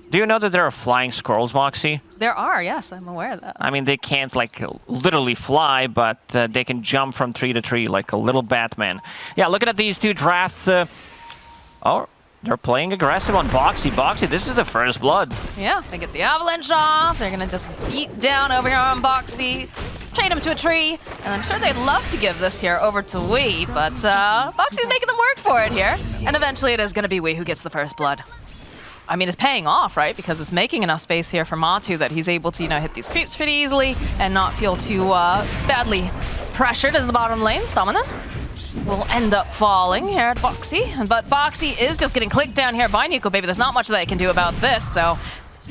Do you know that there are flying scrolls, Moxxi? There are, yes, I'm aware of that. I mean, they can't, like, literally fly, but they can jump from tree to tree like a little Batman. Yeah, looking at these two drafts. Oh, they're playing aggressive on Moxxi. Moxxi, this is the first blood. Yeah, they get the avalanche off. They're gonna just beat down over here on Moxxi, chain him to a tree, and I'm sure they'd love to give this here over to WEU, but Moxxi's making them work for it here, and eventually it is gonna be WEU who gets the first blood. I mean, it's paying off, right? Because it's making enough space here for Matu that he's able to, you know, hit these creeps pretty easily and not feel too badly pressured as the bottom lane. Stominen will end up falling here at Moxxi, but Moxxi is just getting clicked down here by NoobFromUA. There's not much that he can do about this, so...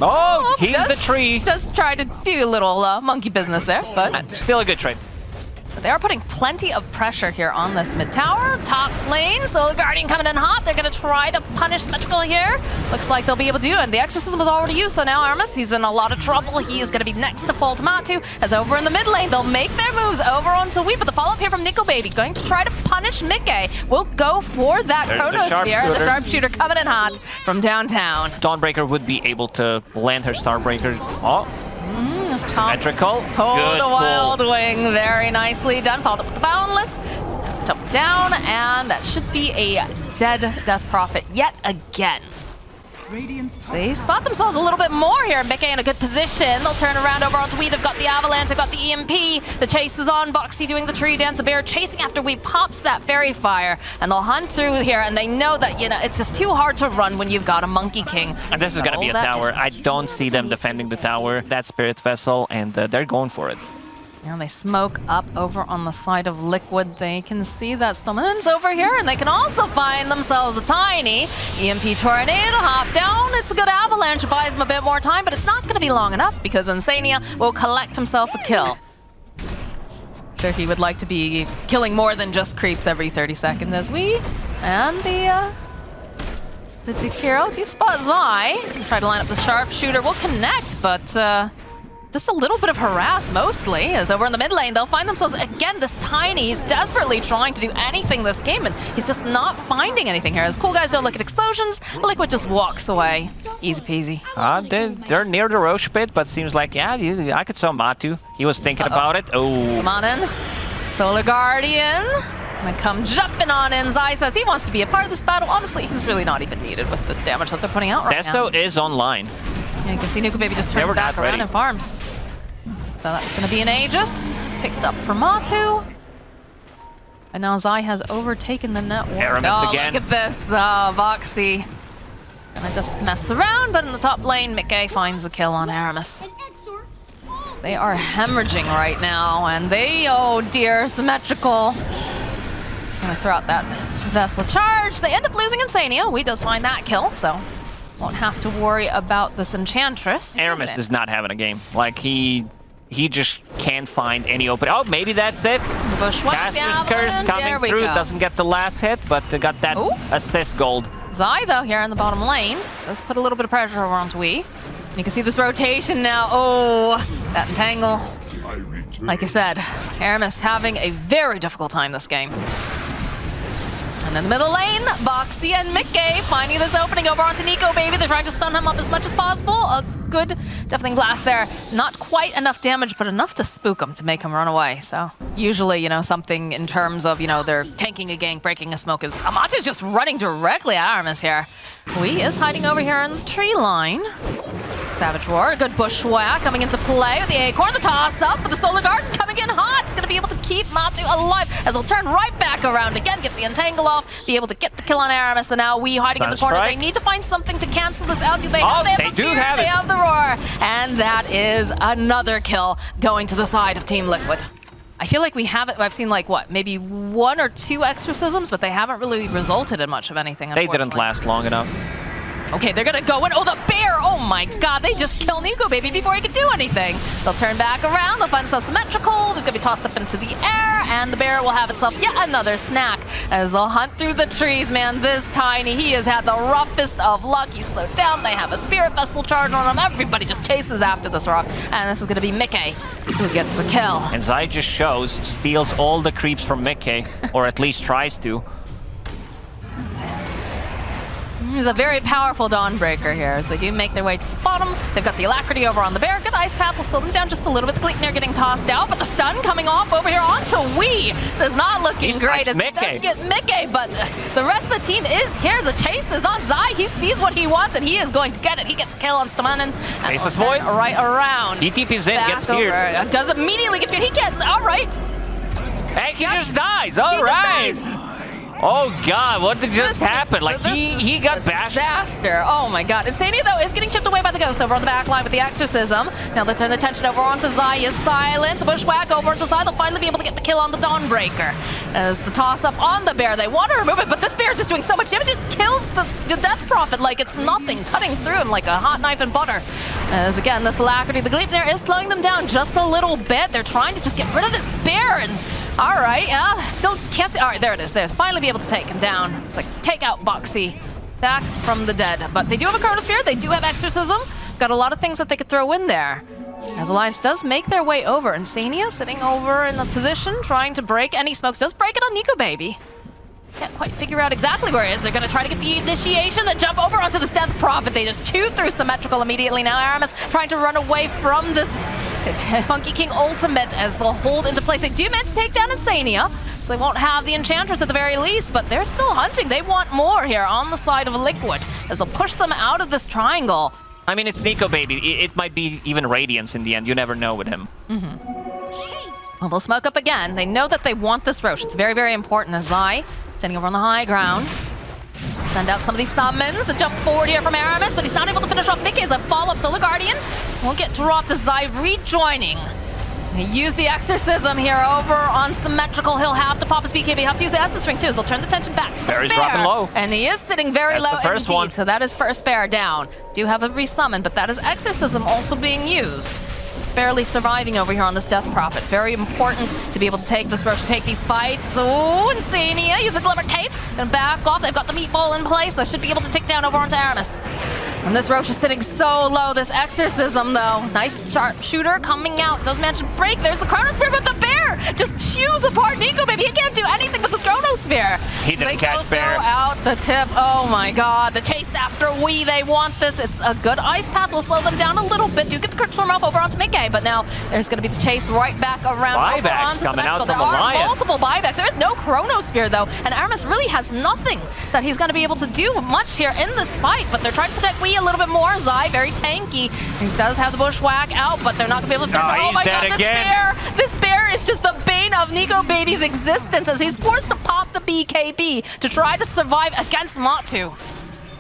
Oh, he's the tree. Does try to do a little monkey business there, but... Still a good trade. They are putting plenty of pressure here on this mid tower. Top lane, so the Guardian coming in hot. They're going to try to punish Symmetrical here. Looks like they'll be able to do it. And the Exorcism was already used, so now Aramis, he's in a lot of trouble. He is going to be next to fall to Matu. As over in the mid lane, they'll make their moves over onto WEU, but the follow-up here from NoobFromUA, going to try to punish Mickey. Will go for that Chronosphere. The Sharpshooter coming in hot from downtown. Dawnbreaker would be able to land her Starbreaker. Oh. Symmetrical. Hold the Wild Wing. Very nicely done. Followed up with the Boundless. Jump down, and that should be a dead Death Prophet yet again. They spot themselves a little bit more here. Mickey in a good position. They'll turn around over onto WEU. They've got the Avalanche, they've got the EMP. The chase is on. Moxxi doing the tree dance. The bear chasing after WEU pops that Fairy Fire. And they'll hunt through here, and they know that, you know, it's just too hard to run when you've got a Monkey King. And this is going to be a tower. I don't see them defending the tower. That Spirit Vessel, and they're going for it. And they smoke up over on the side of Liquid. They can see that Stominen's over here, and they can also find themselves a tiny EMP Tornado. Hop down. It's a good avalanche. Buys them a bit more time, but it's not going to be long enough because Insania will collect himself a kill. Sure, he would like to be killing more than just creeps every 30 seconds as we. And the Jakiro do spot Zai. Try to line up the Sharpshooter. Will connect, but... just a little bit of harass, mostly, as over in the mid lane, they'll find themselves, again, this tiny. He's desperately trying to do anything this game, and he's just not finding anything here. As cool guys don't look at explosions, Liquid just walks away. Easy peasy. They're near the Roche pit, but seems like, yeah, I could saw Matu. He was thinking about it. Oh. Come on in. Solar Guardian. And they come jumping on in. Zai says he wants to be a part of this battle. Honestly, he's really not even needed with the damage that they're putting out right now. Desto is online. Yeah, you can see NoobFromUA just turns back around and farms. So that's going to be an Aegis. Picked up for Matu. And now Zai has overtaken the network. Aramis again. Look at this. Moxxi. Gonna just mess around, but in the top lane, Mickey finds the kill on Aramis. They are hemorrhaging right now, and they, oh dear, Symmetrical. Gonna throw out that Vessel charge. They end up losing Insania. We does find that kill, so won't have to worry about this Enchantress. Aramis is not having a game. Like, he just can't find any open. Oh, maybe that's it. Caster's Curse coming through. Doesn't get the last hit, but they got that assist gold. Zai, though, here in the bottom lane, does put a little bit of pressure over onto WEU. You can see this rotation now. Oh, that entangle. Like I said, Aramis having a very difficult time this game. And in the middle lane, Moxxi and Mickey finding this opening over onto NoobFromUA. They're trying to stun him up as much as possible. A good deafening blast there. Not quite enough damage, but enough to spook him to make him run away. So usually, you know, something in terms of, you know, they're tanking a gank, breaking a smoke is... Amatu's just running directly at Aramis here. WEU is hiding over here in the tree line. Savage Roar, a good bushwhack coming into play with the Acorn, the toss up with the Solar Garden coming in hot. It's going to be able to keep Matu alive as he'll turn right back around again, get the entangle off, be able to get the kill on Aramis, and now WEU hiding in the corner. They need to find something to cancel this out. Do they have, they do have it. They have the Roar, and that is another kill going to the side of Team Liquid. I feel like we haven't, I've seen like what, maybe 1 or 2 exorcisms, but they haven't really resulted in much of anything. They didn't last long enough. Okay, they're gonna go in. Oh, the bear! Oh my god, they just kill NoobFromUA before he could do anything. They'll turn back around, they'll find themselves Symmetrical. He's gonna be tossed up into the air, and the bear will have itself yet another snack as they'll hunt through the trees, man. This tiny, he has had the roughest of luck. He's slowed down, they have a Spirit Vessel charge on him. Everybody just chases after this rock, and this is gonna be Mickey who gets the kill. And Zai just steals all the creeps from Mickey, or at least tries to. He's a very powerful Dawnbreaker here as they do make their way to the bottom. They've got the Alacrity over on the bear. Good Ice Path will slow them down just a little bit. The Gleipnir getting tossed out, but the stun coming off over here onto WEU. So it's not looking great as it does get Mickey, but the rest of the team is here. The chase is on Zai. He sees what he wants and he is going to get it. He gets a kill on Stamanen. Faceless Void. Right around. He TP's in, gets feared. Does immediately get feared. He gets, all right. Hey, he just dies. All right. Oh god, what did just happen? Like he got bashed. Disaster. Oh my god. Insania though is getting chipped away by the Ghost over on the back line with the Exorcism. Now they turn the attention over onto Zai. Is silence. Bushwhack over onto Zai. They'll finally be able to get the kill on the Dawnbreaker. As the toss up on the bear. They want to remove it, but this bear is just doing so much damage. It just kills the Death Prophet like it's nothing. Cutting through him like a hot knife and butter. As again, this Alacrity, the Gleipnir is slowing them down just a little bit. They're trying to just get rid of this bear and all right, still can't see. All right, there it is. They'll finally be able to take him down. It's like, take out Moxxi. Back from the dead. But they do have a Chronosphere. They do have Exorcism. Got a lot of things that they could throw in there. As Alliance does make their way over. Insania sitting over in the position, trying to break any smokes. Does break it on Nico Baby. Can't quite figure out exactly where it is. They're going to try to get the initiation, then jump over onto this Death Prophet. They just chew through Symmetrical immediately. Now Aramis trying to run away from this Funky King ultimate as they'll hold into place. They do manage to take down Insania, so they won't have the Enchantress at the very least, but they're still hunting. They want more here on the side of Liquid as they'll push them out of this triangle. I mean, it's Nico Baby. It might be even Radiance in the end. You never know with him. Well, they'll smoke up again. They know that they want this Roche. It's very, very important as Zai standing over on the high ground. Send out some of these summons. The jump forward here from Aramis, but he's not able to finish off Mickey as a follow-up. Solar Guardian won't get dropped as Zai rejoining. He used the Exorcism here over on Symmetrical. He'll have to pop his BKB. He'll have to use the Essence Ring too, as they'll turn the attention back to the bear. Dropping low. And he is sitting very low first indeed, one. so that is first bear down. Do have a resummon, but that is Exorcism also being used. Barely surviving over here on this Death Prophet. Very important to be able to take this Roche, to take these fights. Oh, Insania, use the Glimmer Cape and back off. They've got the meatball in place. They should be able to tick down over onto Aramis. And this Roche is sitting so low. This Exorcism, though. Nice sharpshooter coming out. Does manage to break. There's the Chronosphere, but the bear just chews apart Nico Baby. He can't do anything with this Chronosphere. He didn't catch bear. Throw out the tip. Oh my god. The chase after WEU. They want this. It's a good Ice Path. Will slow them down a little bit. Do get the Quick Swim off over onto Mickey, but now there's going to be the chase right back around. Buybacks coming out from Alliance. There are multiple buybacks. There is no Chronosphere, though, and Aramis really has nothing that he's going to be able to do much here in this fight, but they're trying to protect WEU a little bit more. Zai, very tanky. He does have the Bushwhack out, but they're not going to be able to finish. Oh my god, this bear is just the bane of Nico Baby's existence as he's forced to pop the BKB to try to survive against Matu.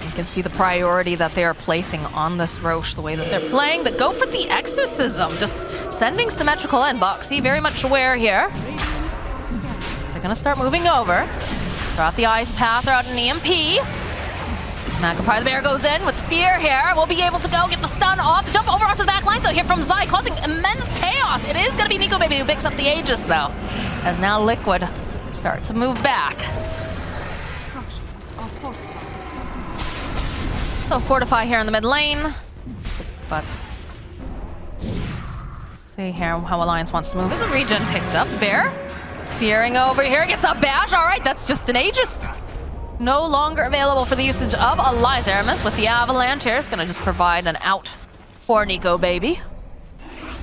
You can see the priority that they are placing on this Roche, the way that they're playing. They go for the Exorcism, just sending Symmetrical in. Moxxi very much aware here. So they're going to start moving over. Throw out the Ice Path, throw out an EMP. Magpie the bear goes in with fear here. We'll be able to go get the stun off. Jump over onto the back line. So here from Zai, causing immense chaos. It is going to be Nico Baby who picks up the Aegis, though. As now Liquid start to move back. So Fortify here in the mid lane. But see here how Alliance wants to move. Is a regen picked up. Bear fearing over here. Gets a bash. All right, that's just an Aegis. No longer available for the usage of Alliance. Aramis with the Avalanche here is going to just provide an out for Nico Baby.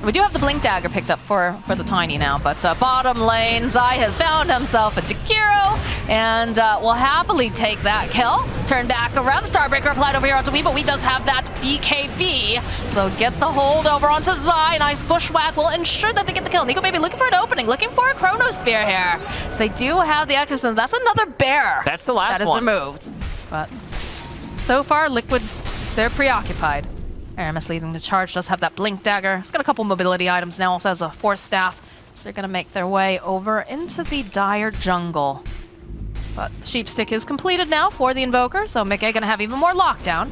We do have the Blink Dagger picked up for the Tiny now, but bottom lane, Zai has found himself a Jakiro, and will happily take that kill. Turn back around, Starbreaker applied over here onto WEU, but WEU does have that BKB, so get the hold over onto Zai. Nice Bushwhack will ensure that they get the kill. Nico Baby looking for an opening, looking for a Chronosphere here. So they do have the Exorcism. That's another bear. That's the last one. That is removed. But so far, Liquid, they're preoccupied. Aramis leading the charge, does have that Blink Dagger. It's got a couple mobility items now, also has a Force Staff. So they're going to make their way over into the Dire Jungle. But the Sheepstick is completed now for the Invoker, so Mickey going to have even more lockdown.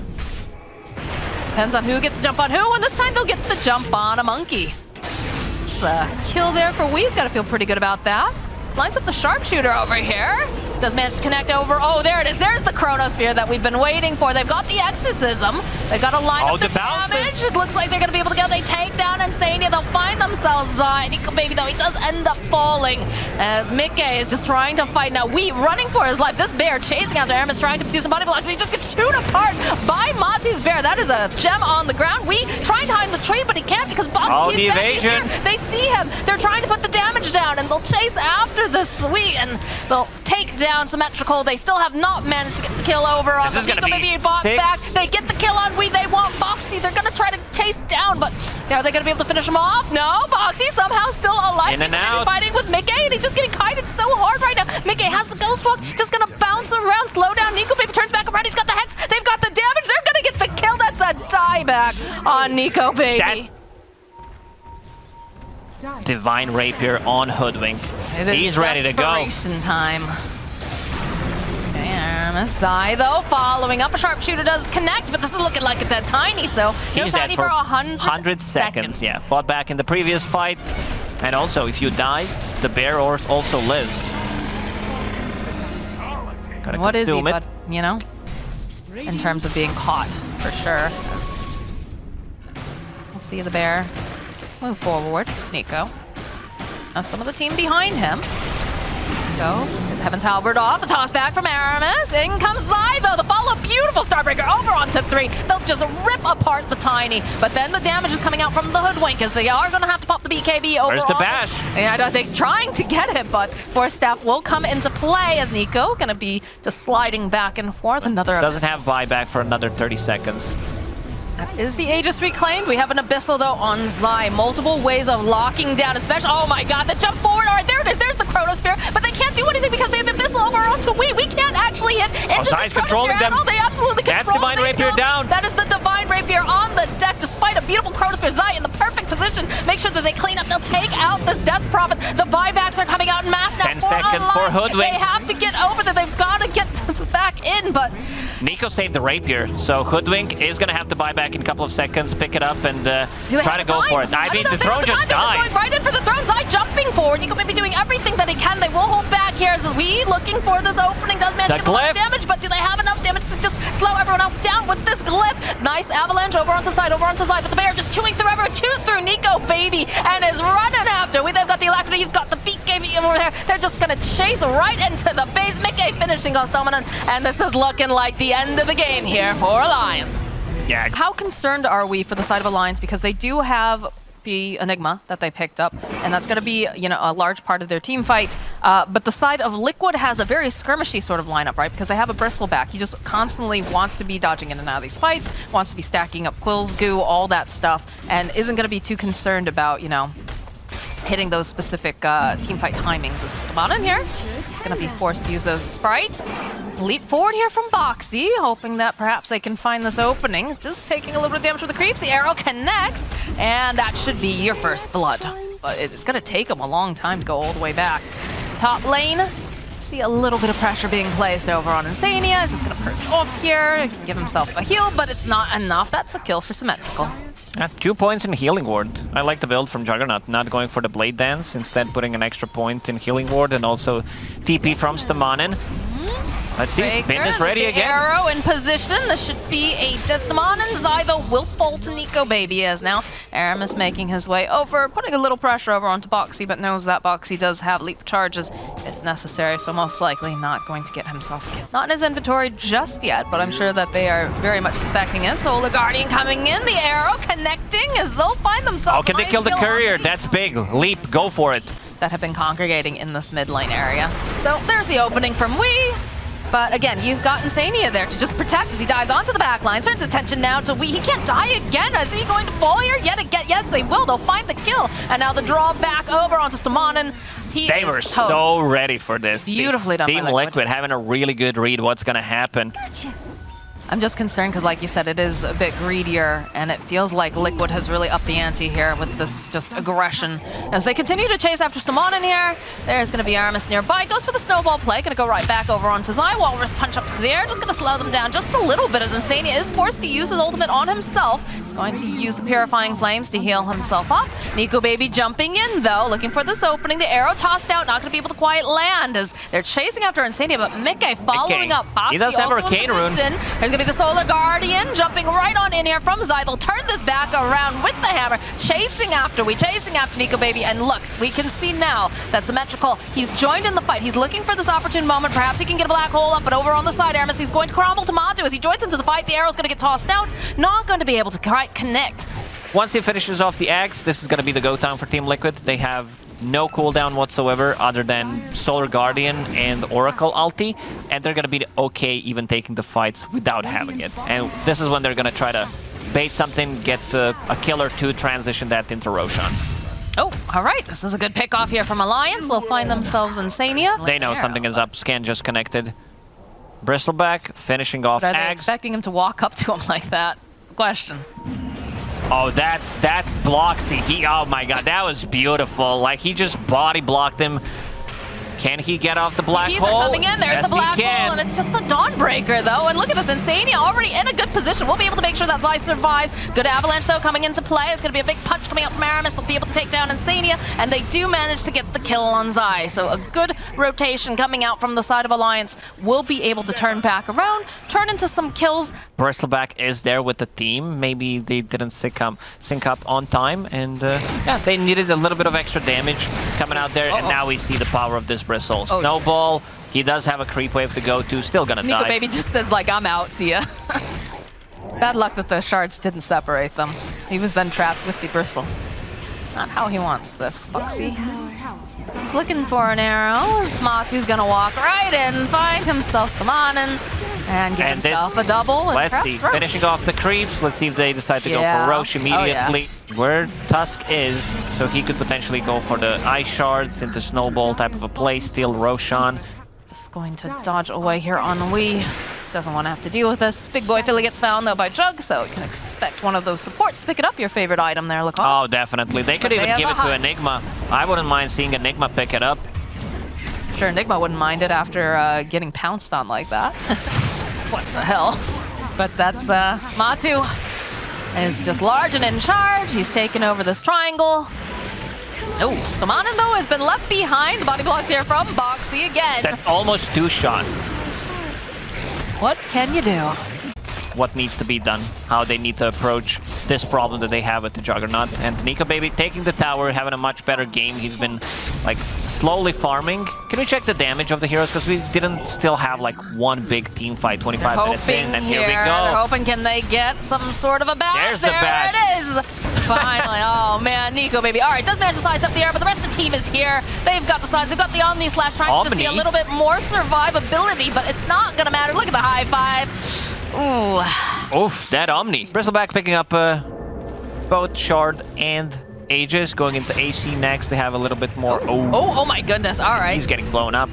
Depends on who gets to jump on who, and this time they'll get the jump on a Monkey. It's a kill there for WEU. He's got to feel pretty good about that. Lines up the sharpshooter over here. Does manage to connect over. Oh, there it is. There's the Chronosphere that we've been waiting for. They've got the Exorcism. They've got to line up the damage. It looks like they're going to be able to go. They take down Insania. They'll find themselves. Nico Baby, though, he does end up falling as Mickey is just trying to fight. Now, Wee running for his life. This bear chasing after Aramis, trying to do some body blocks. He just gets chewed apart by Moxxi's bear. That is a gem on the ground. Wee trying to hide the tree, but he can't because Boxy, the evasion. They see him. They're trying to put the damage down, and they'll chase after this Wee, and they'll take down Symmetrical. They still have not managed to get the kill over on the Nico Baby bot back. They get the kill on Wee. They want Boxy. They're going to try to chase down, but are they going to be able to finish him off? No, Boxy somehow still alive. In and out. Fighting with Mickey, and he's just getting kited so hard right now. Mickey has the Ghost Walk, just going to bounce around, slow down. Nico Baby turns back around. He's got the Hex. They've got the damage. They're going to get the kill. That's a dieback on Nico Baby. Divine Rapier on Hoodwink. He's ready to go. Time. Zai, though, following up. A sharpshooter does connect, but this is looking like a dead Tiny, so he's dead for 100 seconds. Yeah, fought back in the previous fight. And also, if you die, the bear also lives. What is he, but, you know, in terms of being caught, for sure. We'll see the bear move forward. Nico. Now some of the team behind him. Go. Heaven's Halberd off. The toss back from Aramis. In comes Zai, though. The follow, beautiful Starbreaker over on tip 3. They'll just rip apart the Tiny. But then the damage is coming out from the Hoodwink as they are going to have to pop the BKB over. Where's the bash? And I think trying to get it, but Force Staff will come into play as Nico going to be just sliding back and forth. Another doesn't have buyback for another 30 seconds. That is the Aegis reclaimed. We have an Abyssal, though, on Zai. Multiple ways of locking down, especially... Oh, my God, the jump forward. All right, there it is. There's the Chronosphere, but they can't do anything because they have the Abyssal over onto Wee. We can't actually hit into Zai's controlling them. They absolutely control. That's Divine Rapier down. That is the Divine Rapier on the deck, despite a beautiful Chronosphere. Zai in the perfect position. Make sure that they clean up. They'll take out this Death Prophet. The buybacks are coming out in mass now. 10 seconds for Hoodwink. They have to get over there. They've got to get back in, but... Nico saved the Rapier, so Hoodwink is going to have to buy back in a couple of seconds, pick it up, and try to go for it. I mean, the throne just dies. Right in for the throne. Zai jumping forward. Nico may be doing everything that he can. They will hold back here as Wee looking for this opening. Does manage to get a lot of damage, but do they have enough damage to just slow everyone else down with this glyph? Nice avalanche over onto side, but the bear just chewing through everyone. Chews through Nico Baby and is running after. They've got the Alacrity. He's got the BKB over there. They're just going to chase right into the base. Mickey finishing us dominant, and this is looking like the end of the game here for Alliance. Yeah. How concerned are we for the side of Alliance? Because they do have the Enigma that they picked up, and that's going to be, you know, a large part of their team fight. But the side of Liquid has a very skirmishy sort of lineup, right? Because they have a Bristleback. He just constantly wants to be dodging in and out of these fights, wants to be stacking up Quills, Goo, all that stuff, and isn't going to be too concerned about, you know, hitting those specific team fight timings. Is Stamana in here? He's going to be forced to use those sprites. Leap forward here from Boxy, hoping that perhaps they can find this opening. Just taking a little bit of damage with the creeps. The arrow connects, and that should be your first blood. But it's going to take him a long time to go all the way back. It's the top lane. See a little bit of pressure being placed over on Insania. He's just going to perch off here, give himself a heal, but it's not enough. That's a kill for Symmetrical. 2 points in Healing Ward. I like the build from Juggernaut, not going for the Blade Dance, instead putting an extra point in Healing Ward and also TP from Stamanen. Let's see, Spin is ready again. Arrow in position. This should be a dead Stamanen. Zai, though, will fall to Nico Baby as now Aramis making his way over, putting a little pressure over onto Boxy, but knows that Boxy does have leap charges if necessary, so most likely not going to get himself killed. Not in his inventory just yet, but I'm sure that they are very much suspecting it. Solar Guardian coming in, the arrow connecting as they'll find themselves. Oh, can they kill the courier? That's big. Leap, go for it. That have been congregating in this mid lane area. So there's the opening from Wee. But again, you've got Insania there to just protect as he dives onto the back line. Turns attention now to Wee. He can't die again. Is he going to fall here yet again? Yes, they will. They'll find the kill. And now the draw back over onto Stamanen. They were so ready for this. Beautifully done Team by Liquid having a really good read what's going to happen. I'm just concerned because, like you said, it is a bit greedier, and it feels like Liquid has really upped the ante here with this just aggression. As they continue to chase after Stamon here, there's going to be Aramis nearby. Goes for the snowball play, going to go right back over onto Zai. Walrus punch up to the air, just going to slow them down just a little bit as Insania is forced to use his ultimate on himself. He's going to use the Purifying Flames to heal himself up. Nico Baby jumping in, though, looking for this opening. The arrow tossed out, not going to be able to quite land as they're chasing after Insania, but Mickey following up. Boxy he does have a also Arcane Rune. There's going to be the Solar Guardian jumping right on in here from Zai. They'll turn this back around with the hammer, chasing after Nico Baby. And look, we can see now that Symmetrical, he's joined in the fight. He's looking for this opportune moment. Perhaps he can get a black hole up, but over on the side, Aramis, he's going to crumble to Matu as he joins into the fight. The arrow's going to get tossed out, not going to be able to quite connect. Once he finishes off the Axe, this is going to be the go time for Team Liquid. They have no cooldown whatsoever other than Solar Guardian and Oracle ulti, and they're going to be okay even taking the fights without having it. And this is when they're going to try to bait something, get a kill or two, transition that into Roshan. Oh, all right. This is a good pick off here from Alliance. They'll find themselves Insania. They know something is up. Scan just connected. Bristleback finishing off Are they Axe. expecting him to walk up to him like that? Question. Oh, that's Moxxi. Oh my god, that was beautiful. Like, he just body blocked him. Can he get off the black TPs hole? are coming in. There's Yes, the black he can. hole, and it's just the Dawnbreaker, though. And look at this, Insania already in a good position. We'll be able to make sure that Zai survives. Good Avalanche, though, coming into play. It's going to be a big punch coming out from Aramis. They'll be able to take down Insania, and they do manage to get the kill on Zai. So a good rotation coming out from the side of Alliance will be able to turn back around, turn into some kills. Bristleback is there with the team. Maybe they didn't sync up on time, and yeah, they needed a little bit of extra damage coming out there, and now we see the power of this Bristle. Snowball, he does have a creep wave to go to, still gonna Nico die. Baby just says, like, I'm out, see ya. Bad luck that the shards didn't separate them. He was then trapped with the Bristle. Not how he wants this, Moxxi. He's looking for an arrow. Matu's gonna walk right in, find himself Stamanen, and get himself a double. Let's see, finishing off the creeps. Let's see if they decide to go for Roche immediately. Where Tusk is, so he could potentially go for the Ice Shards into Snowball type of a play, steal Roshan. Just going to dodge away here on WEU. Doesn't want to have to deal with this. Big Boy Philly gets found, though, by Jug, so you can expect one of those supports to pick it up. Your favorite item there, Lacoste. Oh, definitely. They could even give it to Enigma. I wouldn't mind seeing Enigma pick it up. Sure, Enigma wouldn't mind it after getting pounced on like that. What the hell? But that's Matu is just large and in charge. He's taken over this triangle. Oh, Stamanen, though, has been left behind. The body blocks here from Moxxi again. That's almost 2 shots. What can you do? What needs to be done, how they need to approach this problem that they have with the Juggernaut. And Nico Baby taking the tower, having a much better game. He's been, like, slowly farming. Can we check the damage of the heroes? Because we didn't still have, like, one big team fight 25 minutes in. And here we go. They're hoping, can they get some sort of a badge? There's the badge. There it is. Finally. Oh, man. Nico Baby. All right, does manage to slice up the air, but the rest of the team is here. They've got the sides. They've got the Omni Slash, trying to just be a little bit more survivability, but it's not going to matter. Look at the high five. Ooh. Oof, that Omni. Bristleback picking up both Shard and Aegis, going into AC next. They have a little bit more. Oh my goodness. All right. He's getting blown up.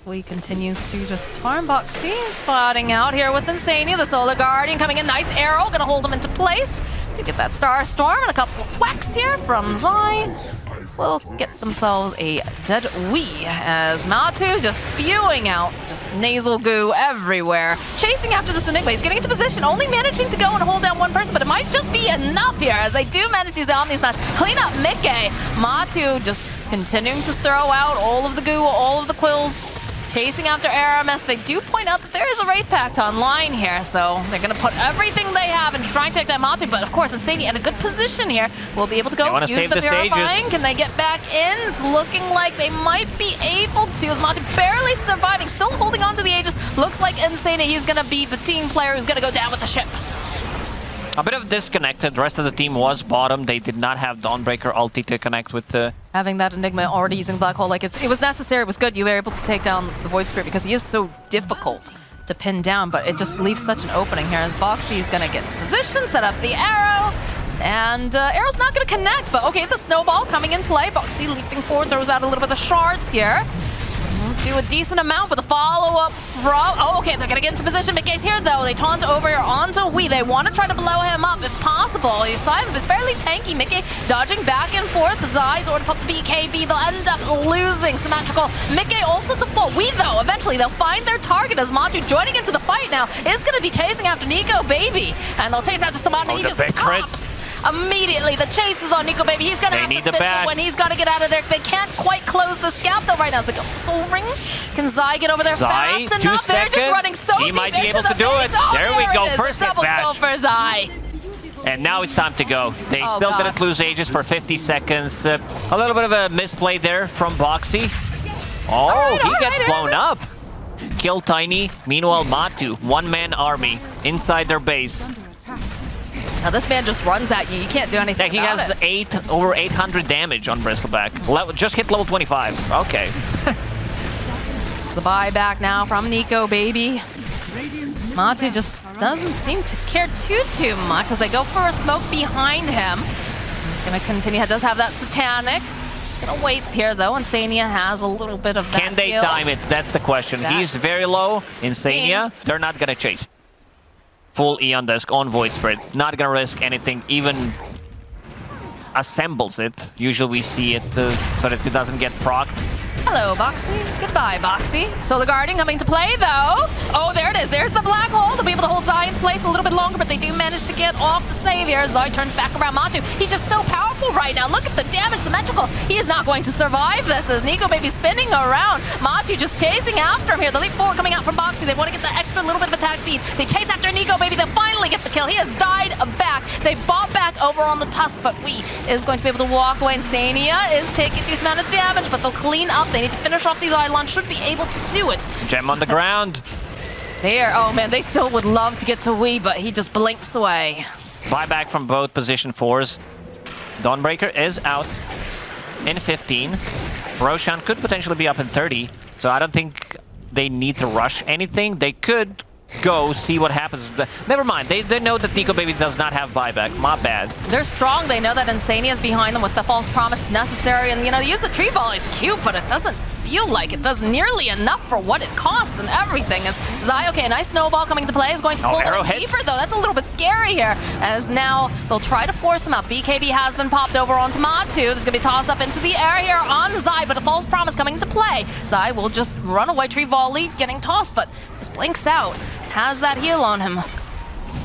So he continues to just farm Moxxi, spotting out here with Insania. The Solar Guardian coming in. Nice arrow. Going to hold him into place to get that Star Storm. And a couple of whacks here from Zai. Will get themselves a dead WEU as Matu just spewing out just nasal goo everywhere. Chasing after this Enigma. He's getting into position, only managing to go and hold down one person, but it might just be enough here as they do manage to use the Omni Slash. Clean up Mickey. Matu just continuing to throw out all of the goo, all of the quills. Chasing after Aramis. They do point out that there is a Wraith Pact online here, so they're going to put everything they have into trying to take down Moxxi, but of course, Insania in a good position here. Will be able to go use the Purifying. Can they get back in? It's looking like they might be able to, as Moxxi barely surviving, still holding on to the Aegis. Looks like Insania, he's going to be the team player who's going to go down with the ship. A bit of disconnected. The rest of the team was bottom. They did not have Dawnbreaker ulti to connect with the... Having that Enigma already using Black Hole, like it was necessary, it was good. You were able to take down the Void Spirit because he is so difficult to pin down, but it just leaves such an opening here as Moxxi is going to get in position, set up the arrow, and arrow's not going to connect, but okay, the snowball coming in play. Moxxi leaping forward, throws out a little bit of shards here. do a decent amount, but the follow-up from... Oh, okay, they're gonna get into position. Mickey's here, though. They taunt over here onto WEU. They want to try to blow him up if possible. He's silent, but it's fairly tanky. Mickey dodging back and forth. The Zai's order to pop the BKB. They'll end up losing Symmetrical. Mickey also to fall. WEU, though, eventually they'll find their target as Matu joining into the fight now is gonna be chasing after Nico Baby. And they'll chase after Stamana. He just pops. Immediately, the chase is on Nico Baby. He's gonna have to spin it when he's gonna get out of there. They can't quite close this gap though right now. It's like a full ring. Can Zai get over there fast enough? They're just running so deep. He might be able to do it. Oh, there we go. First hit double kill for Zai. And now it's time to go. They still didn't lose Aegis for 50 seconds. A little bit of a misplay there from Moxxi. Oh, he gets blown up. Kill Tiny. Meanwhile, Matu, one-man army inside their base. Now this man just runs at you. You can't do anything. Yeah, he has over 800 damage on Bristleback. Just hit level 25. Okay. It's the buyback now from Nico Baby. Matu just doesn't seem to care too much as they go for a smoke behind him. He's gonna continue. He does have that Satanic. He's gonna wait here though. Insania has a little bit of that. Can they time it? That's the question. He's very low. Insania, they're not gonna chase. Full Eon Disc on Void Spirit. Not gonna risk anything, even assembles it. Usually we see it so that it doesn't get procced. Hello, Moxxi. Goodbye, Moxxi. Solar Guarding coming to play, though. Oh, there it is. There's the black hole. They'll be able to hold Zai in place a little bit longer, but they do manage to get off the save here. Zai turns back around Matu. He's just so powerful right now. Look at the damage. Symmetrical. He is not going to survive this as Nico Baby spinning around. Matu just chasing after him here. The leap forward coming out from Moxxi. They want to get the extra little bit of attack speed. They chase after Nico Baby. They finally get the kill. He has died back. They bought back over on the Tusk, but WEU is going to be able to walk away. Insania is taking a decent amount of damage, but they'll clean up. They need to finish off these islands. Should be able to do it. Gem on the ground. There. Oh man, they still would love to get to WEU, but he just blinks away. Buyback from both position 4s. Dawnbreaker is out in 15. Roshan could potentially be up in 30, so I don't think they need to rush anything. They could go see what happens. Never mind. They know that Nico Baby does not have buyback. My bad. They're strong. They know that Insania is behind them with the false promise necessary. And, you know, they use the tree volley is cute, but it doesn't feel like it does nearly enough for what it costs and everything. As Zai, okay, a nice snowball coming to play is going to pull them in deeper, though. That's a little bit scary here. As now they'll try to force him out. The BKB has been popped over onto Matu. There's going to be a toss up into the air here on Zai, but a false promise coming into play. Zai will just run away. Tree volley getting tossed, but just blinks out. Has that heal on him.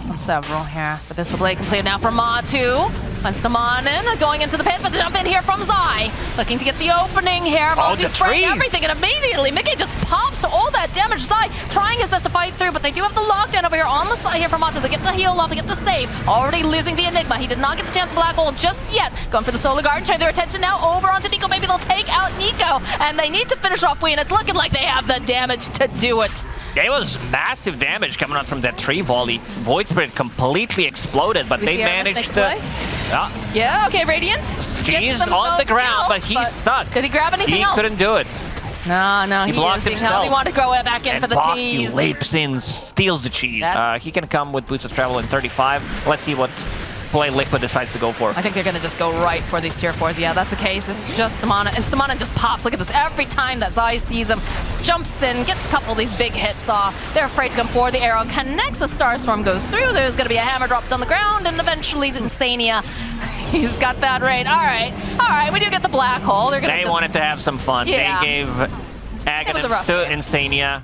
On several here. The Pistol Blade completed now for Matu. Finds Stamanen going into the pit, but the jump in here from Zai. Looking to get the opening here. Matu's spraying everything, and immediately Mickey just pops all that damage. Zai trying his best to fight through, but they do have the lockdown over here on the side here from Matu. They get the heal off, they get the save. Already losing the Enigma. He did not get the chance of Black Hole just yet. Going for the Solar Guard, turning their attention now over onto Nico Baby. They'll take out Nico, and they need to finish off WEU, and it's looking like they have the damage to do it. It was massive damage coming out from that tree volley. Void Spirit completely exploded, but they managed to... Yeah, okay, Radiant. He's on the ground, but he's stuck. Did he grab anything else? He couldn't do it. No, he blocked is himself. He wanted to go back in for the cheese. He leaps in, steals the cheese. He can come with Boots of Travel in 35. Let's see what play Liquid decides to go for. I think they're going to just go right for these tier 4s. Yeah, that's the case. It's just Stamanen. And Stamanen just pops. Look at this. Every time that Zai sees him, jumps in, gets a couple of these big hits off. They're afraid to come forward. The arrow connects. The Starstorm goes through. There's going to be a hammer dropped on the ground. And eventually Insania. He's got that right. All right. We do get the black hole. They wanted to have some fun. Yeah. They gave Aghanim to Insania.